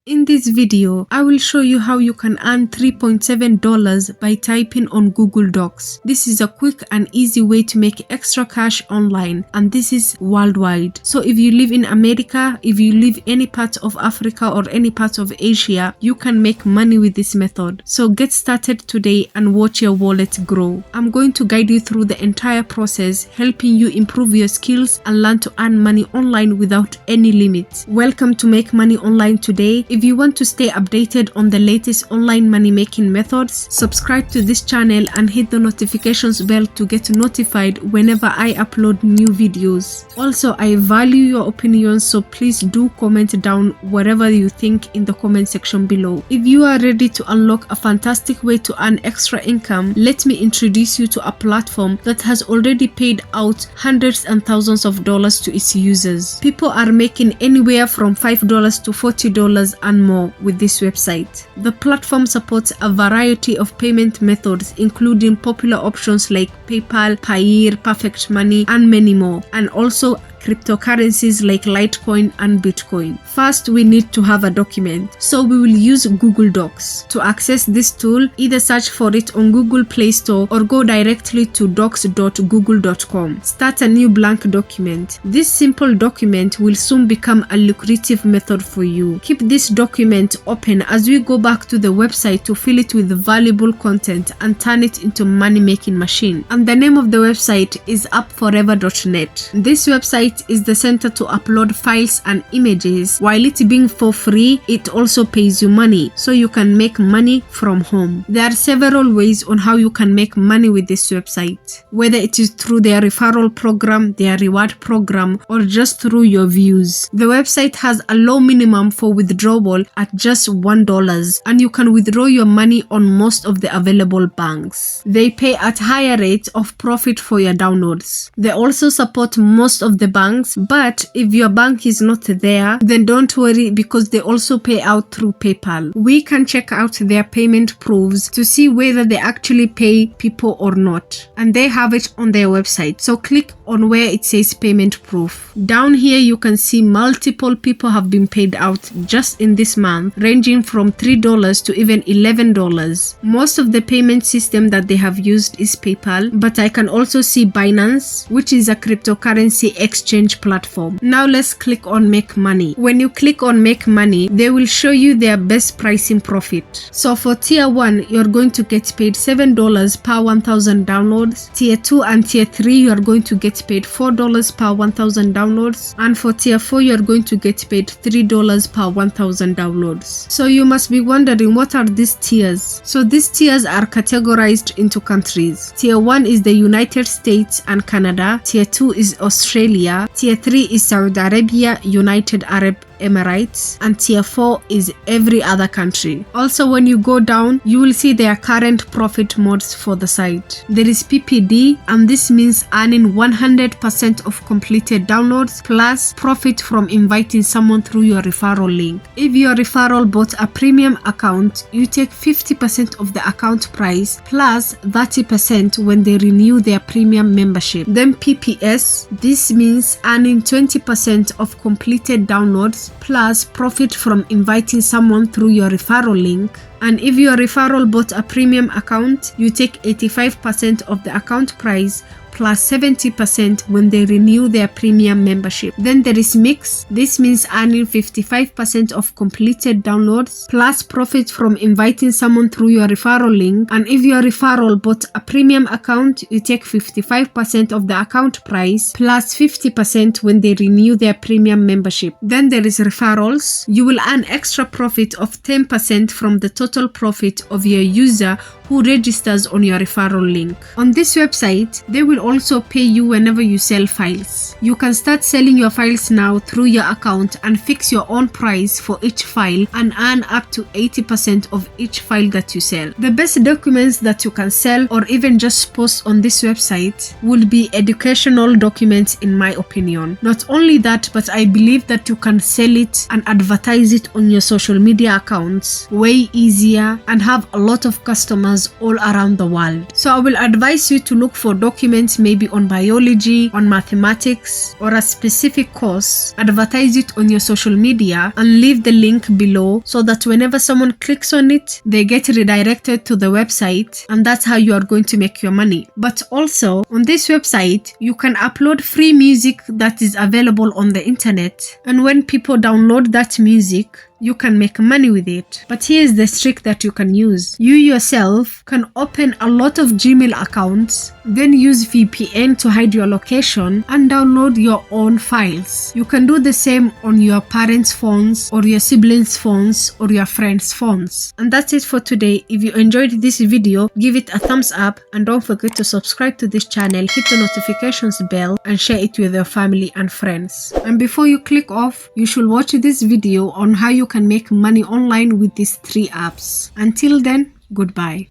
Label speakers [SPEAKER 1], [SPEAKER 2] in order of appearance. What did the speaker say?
[SPEAKER 1] In this video, I will show you how you can earn $3.7 by typing on Google Docs. This is a quick and easy way to make extra cash online, and this is worldwide. So if you live in America, if you live any part of Africa or any part of Asia, you can make money with this method. So get started today and watch your wallet grow. I'm going to guide you through the entire process, helping you improve your skills and learn to earn money online without any limit. Welcome to Make Money Online today. If you want to stay updated on the latest online money making methods, subscribe to this channel and hit the notifications bell to get notified whenever I upload new videos. Also, I value your opinions, so please do comment down whatever you think in the comment section below. If you are ready to unlock a fantastic way to earn extra income, let me introduce you to a platform that has already paid out hundreds and thousands of dollars to its users. People are making anywhere from $5 to $40 and more with this website. The platform supports a variety of payment methods, including popular options like PayPal, Payeer, Perfect Money, and many more, and also cryptocurrencies like Litecoin and Bitcoin. First, we need to have a document, so we will use Google Docs. To access this tool, either search for it on Google Play Store or go directly to docs.google.com. Start a new blank document. This simple document will soon become a lucrative method for you. Keep this document open as we go back to the website to fill it with valuable content and turn it into money-making machine. And the name of the website is appforever.net. This website is the center to upload files and images. While it being for free, it also pays you money, so you can make money from home. There are several ways on how you can make money with this website, whether it is through their referral program, their reward program, or just through your views. The website has a low minimum for withdrawal at just $1, and you can withdraw your money on most of the available banks. They pay at higher rates of profit for your downloads. They also support most of the banks, but if your bank is not there, then don't worry, because they also pay out through PayPal. We can check out their payment proofs to see whether they actually pay people or not, and they have it on their website. So click on where it says payment proof. Down here you can see multiple people have been paid out just in this month, ranging from $3 to even $11. Most of the payment system that they have used is PayPal, but I can also see Binance, which is a cryptocurrency exchange platform. Now let's click on Make Money. When you click on Make Money, they will show you their best pricing profit. So for tier 1, you're going to get paid $7 per 1,000 downloads. Tier 2 and tier 3, you are going to get paid $4 per 1,000 downloads. And for tier 4, you're going to get paid $3 per 1,000 downloads. So you must be wondering, what are these tiers? So these tiers are categorized into countries. Tier 1 is the United States and Canada. Tier 2 is Australia. Tier 3 is Saudi Arabia, United Arab Emirates, and tier 4 is every other country. Also, when you go down, you will see their current profit modes for the site. There is PPD, and this means earning 100% of completed downloads plus profit from inviting someone through your referral link. If your referral bought a premium account, you take 50% of the account price plus 30% when they renew their premium membership. Then PPS, this means earning 20% of completed downloads plus profit from inviting someone through your referral link. And if your referral bought a premium account, you take 85% of the account price plus 70% when they renew their premium membership. Then there is Mix. This means earning 55% of completed downloads plus profit from inviting someone through your referral link. And if your referral bought a premium account, you take 55% of the account price plus 50% when they renew their premium membership. Then there is Referrals. You will earn extra profit of 10% from the total profit of your user who registers on your referral link. On this website, they will also pay you whenever you sell files. You can start selling your files now through your account and fix your own price for each file and earn up to 80% of each file that you sell. The best documents that you can sell or even just post on this website would be educational documents, in my opinion. Not only that, but I believe that you can sell it and advertise it on your social media accounts way easier and have a lot of customers all around the world. So I will advise you to look for documents students maybe on biology, on mathematics, or a specific course, advertise it on your social media and leave the link below so that whenever someone clicks on it, they get redirected to the website, and that's how you are going to make your money. But also on this website, you can upload free music that is available on the internet, and when people download that music, you can make money with it. But here's the trick that you can use. You yourself can open a lot of Gmail accounts, then use VPN to hide your location and download your own files. You can do the same on your parents' phones or your siblings' phones or your friends' phones. And that's it for today. If you enjoyed this video, give it a thumbs up and don't forget to subscribe to this channel, hit the notifications bell and share it with your family and friends. And before you click off, you should watch this video on how you can make money online with these 3 apps. Until then, goodbye.